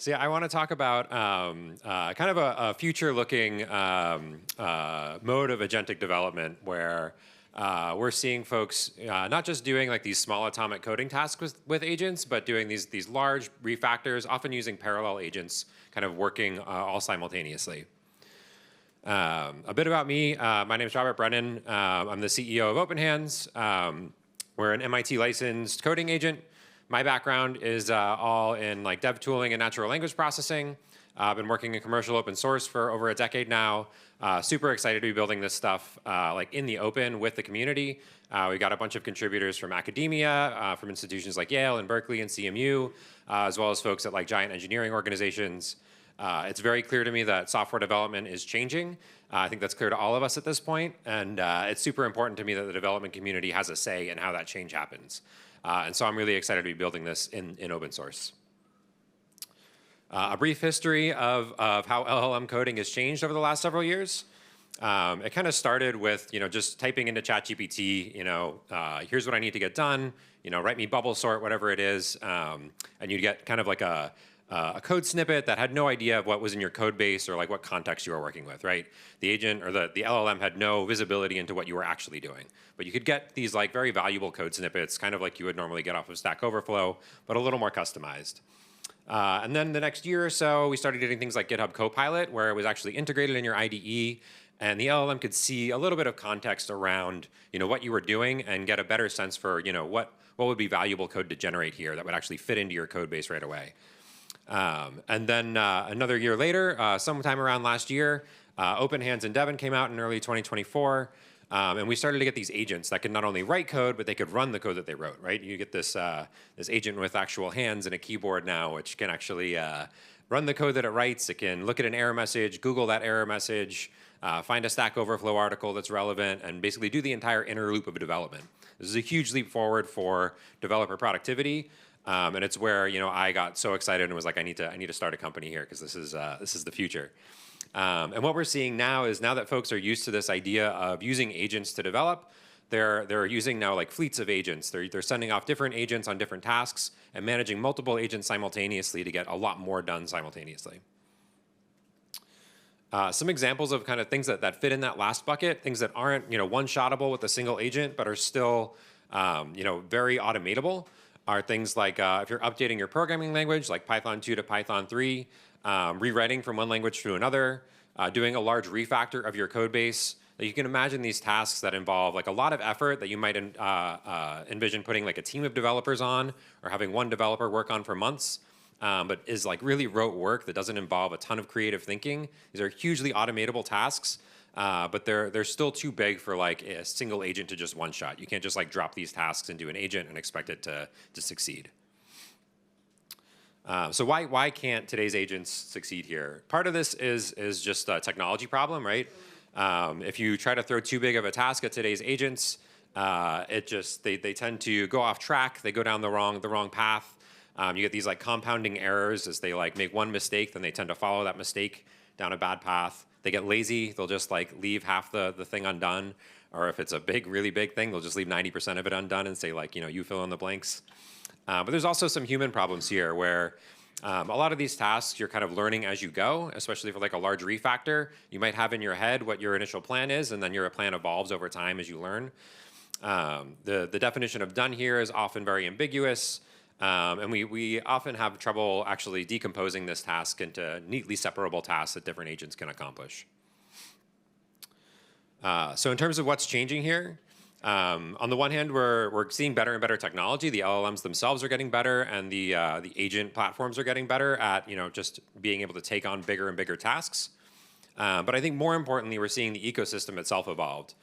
So yeah, I want to talk about kind of a future-looking mode of agentic development where we're seeing folks not just doing like these small atomic coding tasks with agents, but doing these large refactors, often using parallel agents, kind of working all simultaneously. A bit about me. My name is Brennan. I'm the CEO of OpenHands. We're an MIT licensed coding agent. My background is all in like dev tooling and natural language processing. I've been working in commercial open source for over a decade now. Super excited to be building this stuff like in the open with the community. We got a bunch of contributors from academia, from institutions like Yale and Berkeley and CMU, as well as folks at like giant engineering organizations. It's very clear to me that software development is changing. I think that's clear to all of us at this point, and it's super important to me that the development community has a say in how that change happens. And so I'm really excited to be building this in open source. A brief history of how LLM coding has changed over the last several years. It kind of started with just typing into ChatGPT, here's what I need to get done, write me bubble sort, whatever it is, and you'd get kind of like a code snippet that had no idea of what was in your code base or like what context you were working with, right? The agent or the LLM had no visibility into what you were actually doing. But you could get these like very valuable code snippets, kind of like you would normally get off of Stack Overflow, but a little more customized. And then the next year or so, we started getting things like GitHub Copilot, where it was actually integrated in your IDE, and the LLM could see a little bit of context around what you were doing and get a better sense for what would be valuable code to generate here that would actually fit into your code base right away. And then another year later, sometime around last year, OpenHands and Devon came out in early 2024. And we started to get these agents that could not only write code, but they could run the code that they wrote, right? You get this, this agent with actual hands and a keyboard now, which can actually run the code that it writes. It can look at an error message, Google that error message, find a Stack Overflow article that's relevant, and basically do the entire inner loop of development. This is a huge leap forward for developer productivity. And it's where I got so excited and was like, I need to start a company here because this is the future. And what we're seeing now is now that folks are used to this idea of using agents to develop, they're using now like fleets of agents. They're sending off different agents on different tasks and managing multiple agents simultaneously to get a lot more done simultaneously. Some examples of kind of things that fit in that last bucket, things that aren't one-shotable with a single agent but are still very automatable, are things like if you're updating your programming language, like Python 2 to Python 3, rewriting from one language to another, doing a large refactor of your code base. You can imagine these tasks that involve like a lot of effort that you might envision putting like a team of developers on or having one developer work on for months, but is like really rote work that doesn't involve a ton of creative thinking. These are hugely automatable tasks. But they're still too big for like a single agent to just one shot. You can't just like drop these tasks into an agent and expect it to succeed. So why can't today's agents succeed here? Part of this is just a technology problem, right? If you try to throw too big of a task at today's agents, they tend to go off track. They go down the wrong path. You get these like compounding errors as they like make one mistake, then they tend to follow that mistake down a bad path. They get lazy. They'll just like leave half the thing undone. Or if it's a really big thing, they'll just leave 90% of it undone and say like, you fill in the blanks. But there's also some human problems here where a lot of these tasks you're kind of learning as you go, especially for like a large refactor. You might have in your head what your initial plan is, and then your plan evolves over time as you learn. The definition of done here is often very ambiguous. And we often have trouble actually decomposing this task into neatly separable tasks that different agents can accomplish. So in terms of what's changing here, on the one hand, we're seeing better and better technology. The LLMs themselves are getting better, and the agent platforms are getting better at just being able to take on bigger and bigger tasks. But I think more importantly, we're seeing the ecosystem itself evolved.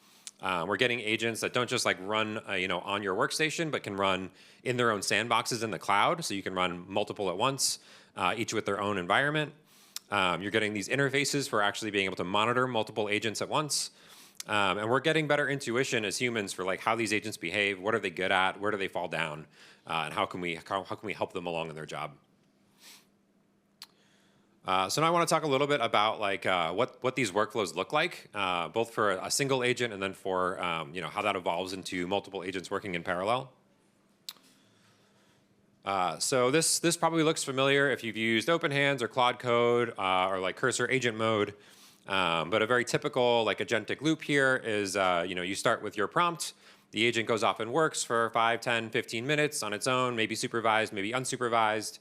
We're getting agents that don't just like run on your workstation, but can run in their own sandboxes in the cloud. So you can run multiple at once, each with their own environment. You're getting these interfaces for actually being able to monitor multiple agents at once. And we're getting better intuition as humans for like how these agents behave, what are they good at, where do they fall down, and how can we help them along in their job. So now I want to talk a little bit about like what these workflows look like, both for a single agent and then for how that evolves into multiple agents working in parallel. So this probably looks familiar if you've used OpenHands or Claude Code or like cursor agent mode. But a very typical like agentic loop here is you start with your prompt. The agent goes off and works for 5, 10, 15 minutes on its own, maybe supervised, maybe unsupervised.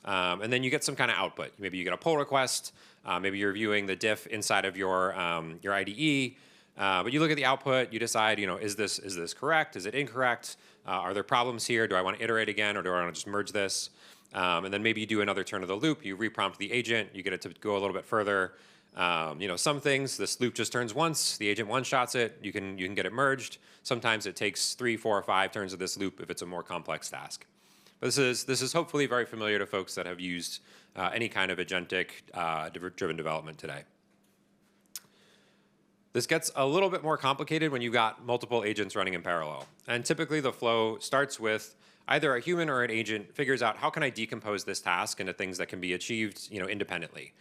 And then you get some kind of output. Maybe you get a pull request. Maybe you're viewing the diff inside of your IDE. But you look at the output, you decide, is this correct? Is it incorrect? Are there problems here? Do I want to iterate again, or do I want to just merge this? And then maybe you do another turn of the loop. You reprompt the agent. You get it to go a little bit further. Some things this loop just turns once. The agent one-shots it. You can get it merged. Sometimes it takes 3, 4, or 5 turns of this loop if it's a more complex task. But this is hopefully very familiar to folks that have used any kind of agentic driven development today. This gets a little bit more complicated when you've got multiple agents running in parallel. And typically the flow starts with either a human or an agent figures out how can I decompose this task into things that can be achieved independently.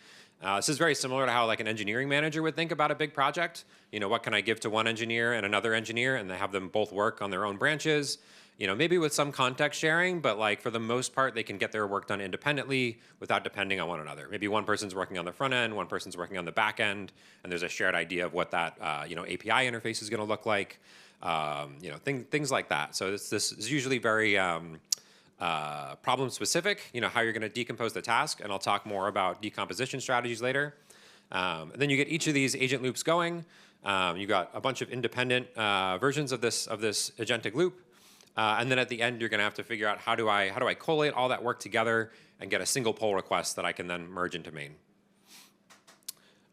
This is very similar to how like an engineering manager would think about a big project. What can I give to one engineer and another engineer, and they have them both work on their own branches. Maybe with some context sharing, but like for the most part, they can get their work done independently without depending on one another. Maybe one person's working on the front end, one person's working on the back end, and there's a shared idea of what that API interface is going to look like. Things like that. So this is usually very problem specific. How you're going to decompose the task, and I'll talk more about decomposition strategies later. And then you get each of these agent loops going. You've got a bunch of independent versions of this agentic loop. And then at the end, you're going to have to figure out how do I collate all that work together and get a single pull request that I can then merge into main.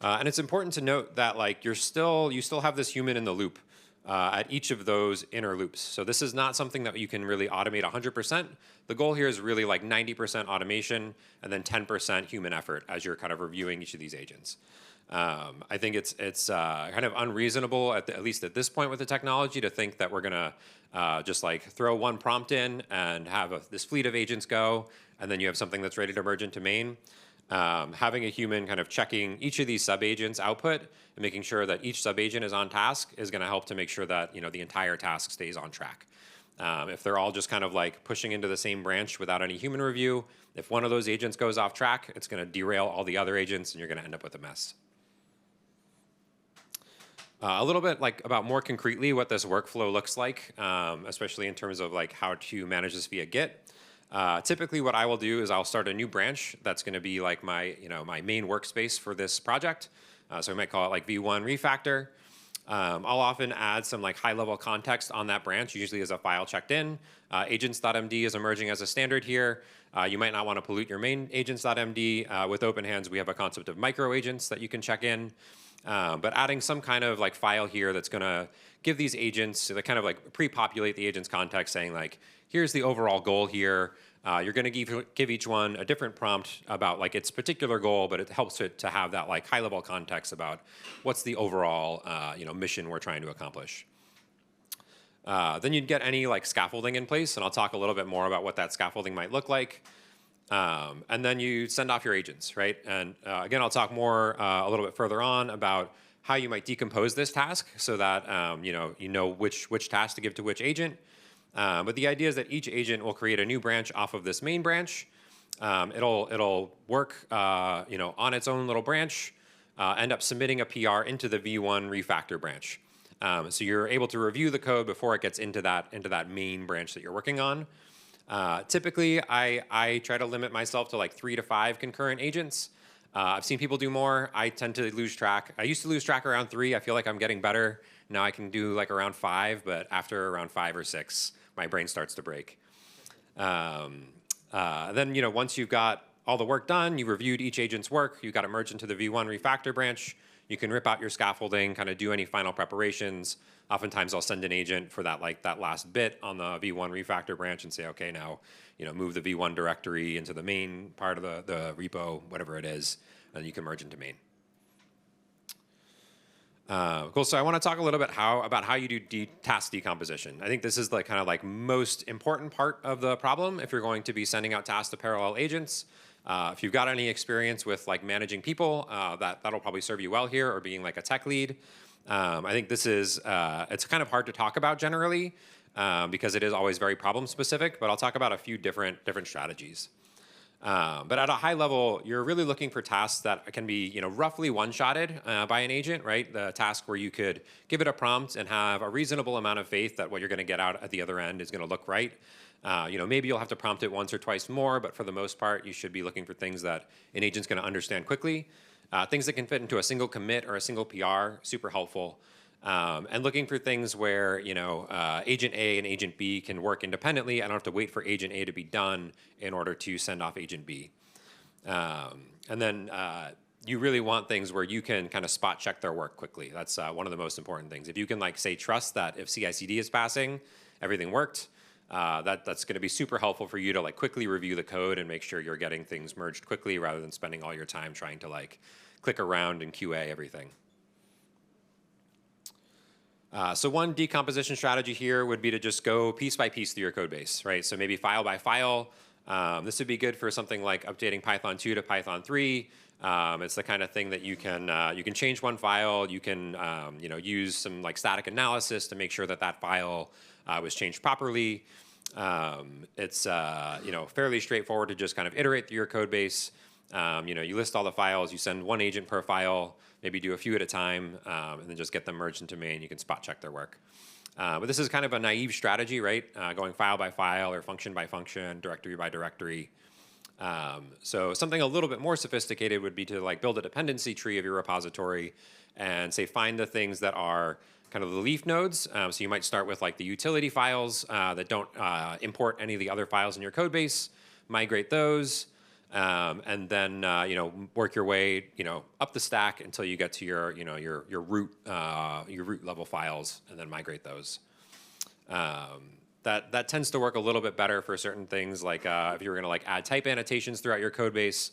And it's important to note that like you still have this human in the loop at each of those inner loops. So this is not something that you can really automate 100%. The goal here is really like 90% automation and then 10% human effort as you're kind of reviewing each of these agents. I think it's kind of unreasonable at least at this point with the technology to think that we're gonna just like throw one prompt in and have this fleet of agents go, and then you have something that's ready to merge into main. Having a human kind of checking each of these sub-agents output and making sure that each sub-agent is on task is going to help to make sure that the entire task stays on track. If they're all just kind of like pushing into the same branch without any human review, if one of those agents goes off track, it's going to derail all the other agents and you're going to end up with a mess. A little bit like about more concretely what this workflow looks like, especially in terms of like how to manage this via Git. Typically what I will do is I'll start a new branch that's going to be like my main workspace for this project. So we might call it like V1 refactor. I'll often add some like high-level context on that branch, usually as a file checked in. Agents.md is emerging as a standard here. You might not want to pollute your main agents.md. With OpenHands, we have a concept of micro agents that you can check in. But adding some kind of like file here that's going to give these agents, that kind of like pre-populate the agent's context, saying like, here's the overall goal here. You're going to give each one a different prompt about like its particular goal, but it helps it to have that like high-level context about what's the overall mission we're trying to accomplish. Then you'd get any like scaffolding in place, and I'll talk a little bit more about what that scaffolding might look like. And then you send off your agents, right? And again, I'll talk more a little bit further on about how you might decompose this task so that you know which task to give to which agent. But the idea is that each agent will create a new branch off of this main branch. It'll work on its own little branch, end up submitting a PR into the V1 refactor branch. So you're able to review the code before it gets into that main branch that you're working on. Typically, I try to limit myself to like 3 to 5 concurrent agents. I've seen people do more. I tend to lose track. I used to lose track around 3. I feel like I'm getting better. Now I can do like around 5, but after around 5 or 6, my brain starts to break. Then once you've got all the work done, you reviewed each agent's work, you got it merged into the V1 refactor branch, you can rip out your scaffolding, kind of do any final preparations. Oftentimes I'll send an agent for that last bit on the V1 refactor branch and say, okay, now move the V1 directory into the main part of the repo, whatever it is, and you can merge into main. Cool. So I want to talk a little bit about how you do task decomposition. I think this is the kind of like most important part of the problem if you're going to be sending out tasks to parallel agents. If you've got any experience with like managing people, that'll probably serve you well here, or being like a tech lead. I think this is it's kind of hard to talk about generally. because it is always very problem specific, but I'll talk about a few different strategies. But at a high level, you're really looking for tasks that can be, roughly one-shotted by an agent, right? The task where you could give it a prompt and have a reasonable amount of faith that what you're going to get out at the other end is going to look right. Maybe you'll have to prompt it once or twice more, but for the most part, you should be looking for things that an agent's going to understand quickly. Things that can fit into a single commit or a single PR, super helpful. And looking for things where agent A and agent B can work independently. I don't have to wait for agent A to be done in order to send off agent B. And then you really want things where you can kind of spot check their work quickly. That's one of the most important things. If you can say trust that if CI/CD is passing, everything worked. That's going to be super helpful for you to quickly review the code and make sure you're getting things merged quickly rather than spending all your time trying to click around and QA everything. So one decomposition strategy here would be to just go piece by piece through your code base, right? So maybe file by file. This would be good for something like updating Python 2 to Python 3. It's the kind of thing that you can change one file. You can use some static analysis to make sure that that file was changed properly. It's fairly straightforward to just kind of iterate through your code base. You list all the files. You send one agent per file. Maybe do a few at a time, and then just get them merged into main. You can spot check their work. But this is kind of a naive strategy, right? Going file by file or function by function, directory by directory. So something a little bit more sophisticated would be to build a dependency tree of your repository and say find the things that are kind of the leaf nodes. So you might start with the utility files that don't import any of the other files in your code base, migrate those. And then work your way up the stack until you get to your root level files, and then migrate those. That tends to work a little bit better for certain things, if you were going to add type annotations throughout your code base.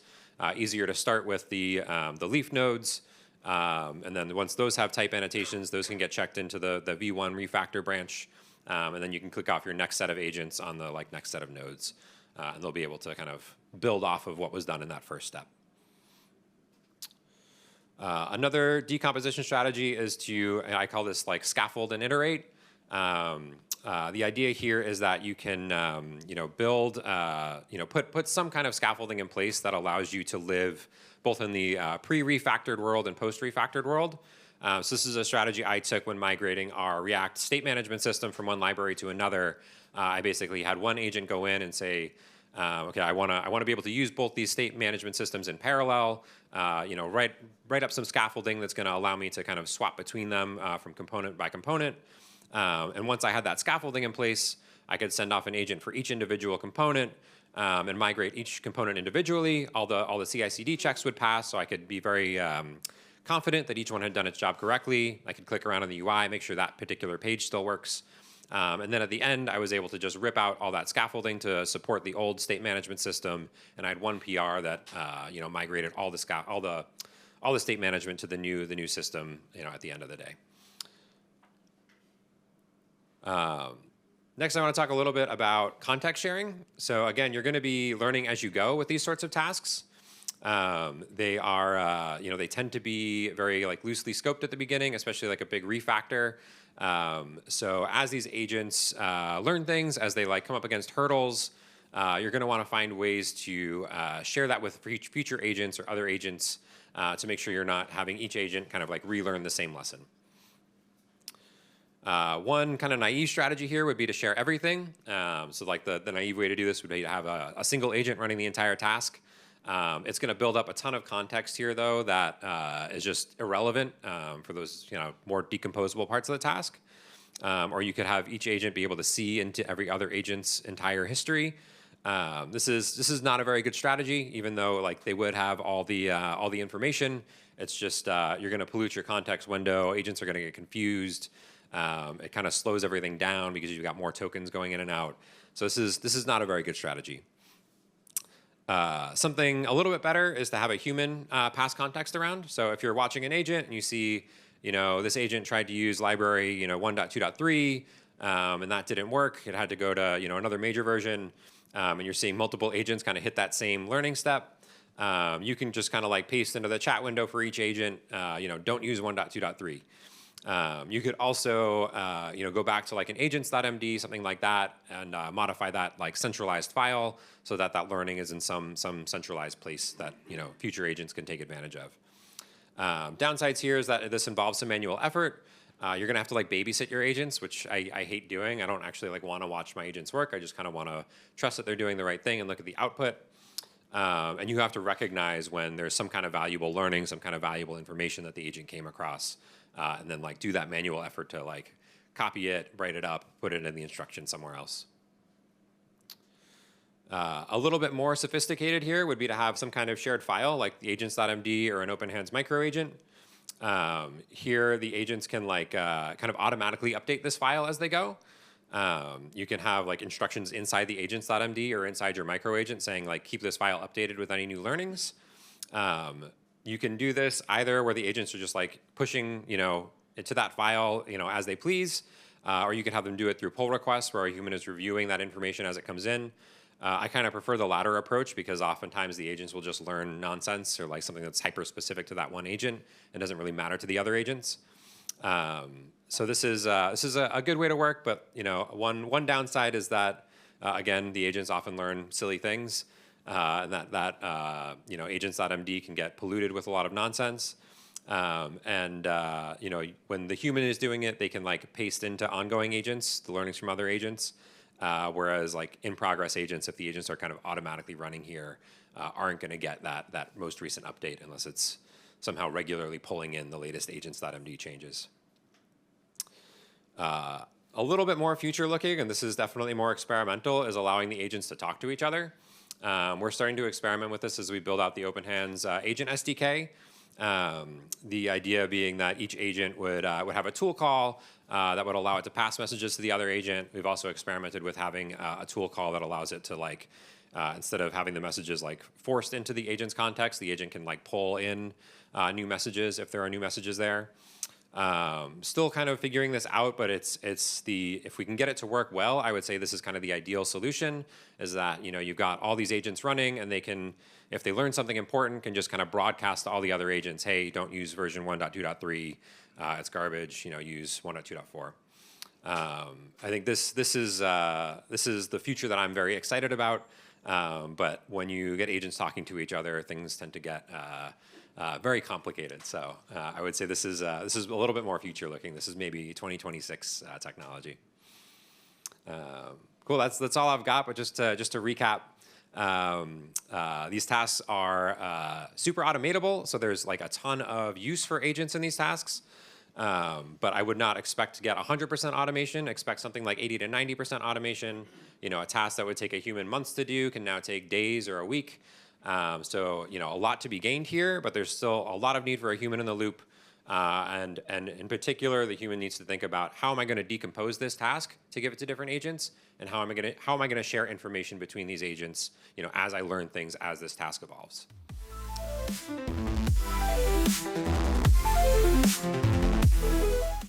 Easier to start with the leaf nodes, and then once those have type annotations, those can get checked into the v1 refactor branch, and then you can click off your next set of agents on the next set of nodes. And they'll be able to kind of build off of what was done in that first step. Another decomposition strategy is I call this scaffold and iterate. The idea here is that you can, build, put some kind of scaffolding in place that allows you to live both in the pre-refactored world and post-refactored world. So this is a strategy I took when migrating our React state management system from one library to another. I basically had one agent go in and say, okay, I want to be able to use both these state management systems in parallel. Write up some scaffolding that's going to allow me to kind of swap between them from component by component. And once I had that scaffolding in place, I could send off an agent for each individual component and migrate each component individually. All the CI/CD checks would pass, so I could be very confident that each one had done its job correctly. I could click around on the UI, make sure that particular page still works. And then at the end, I was able to just rip out all that scaffolding to support the old state management system, and I had one PR that migrated all the state management to the new system at the end of the day. Next, I want to talk a little bit about context sharing. So again, you're going to be learning as you go with these sorts of tasks. They are, they tend to be very loosely scoped at the beginning, especially a big refactor. So as these agents learn things, as they come up against hurdles, you're going to want to find ways to share that with future agents or other agents to make sure you're not having each agent kind of relearn the same lesson. One kind of naive strategy here would be to share everything. So the naive way to do this would be to have a single agent running the entire task. It's going to build up a ton of context here, though, that is just irrelevant for those more decomposable parts of the task. Or you could have each agent be able to see into every other agent's entire history. This is not a very good strategy, even though they would have all the information. It's just you're going to pollute your context window. Agents are going to get confused. It kind of slows everything down because you've got more tokens going in and out. So this is not a very good strategy. Something a little bit better is to have a human pass context around. So if you're watching an agent and you see, this agent tried to use library, 1.2.3, and that didn't work. It had to go to, another major version, and you're seeing multiple agents kind of hit that same learning step. You can just kind of paste into the chat window for each agent, don't use 1.2.3. You could also go back to like an agents.md, something like that, and modify that like centralized file so that that learning is in some centralized place that future agents can take advantage of. Downsides here is that this involves some manual effort. You're gonna have to like babysit your agents, which I hate doing. I don't actually like want to watch my agents work. I just kind of want to trust that they're doing the right thing and look at the output. And you have to recognize when there's some kind of valuable learning, some kind of valuable information that the agent came across, and then like do that manual effort to like copy it, write it up, put it in the instruction somewhere else. A little bit more sophisticated here would be to have some kind of shared file like the agents.md or an OpenHands micro agent. Here the agents can like kind of automatically update this file as they go. You can have like instructions inside the agents.md or inside your micro agent saying like keep this file updated with any new learnings. You can do this either where the agents are just like pushing into that file as they please, or you can have them do it through pull requests where a human is reviewing that information as it comes in. I kind of prefer the latter approach because oftentimes the agents will just learn nonsense or like something that's hyper specific to that one agent and doesn't really matter to the other agents. So this is a good way to work, but one downside is that again the agents often learn silly things, and that agents.md can get polluted with a lot of nonsense. When the human is doing it, they can like paste into ongoing agents the learnings from other agents. Whereas like in progress agents, if the agents are kind of automatically running here, aren't going to get that most recent update unless it's somehow regularly pulling in the latest agents.md changes. A little bit more future looking, and this is definitely more experimental, is allowing the agents to talk to each other. We're starting to experiment with this as we build out the OpenHands agent SDK. The idea being that each agent would have a tool call that would allow it to pass messages to the other agent. We've also experimented with having a tool call that allows it to like, instead of having the messages like forced into the agent's context, the agent can like pull in new messages if there are new messages there. Still kind of figuring this out, but if we can get it to work well, I would say this is kind of the ideal solution, is that you've got all these agents running and they can, if they learn something important, can just kind of broadcast to all the other agents, hey, don't use version 1.2.3, it's garbage, use 1.2.4. I think this is the future that I'm very excited about, but when you get agents talking to each other, things tend to get very complicated. So I would say this is a little bit more future looking. This is maybe 2026 technology. Cool. That's all I've got. But just to recap, these tasks are super automatable. So there's like a ton of use for agents in these tasks. But I would not expect to get 100% automation. Expect something like 80 to 90% automation. A task that would take a human months to do can now take days or a week. So a lot to be gained here, but there's still a lot of need for a human in the loop. And in particular, the human needs to think about how am I going to decompose this task to give it to different agents, and how am I going to share information between these agents, as I learn things as this task evolves.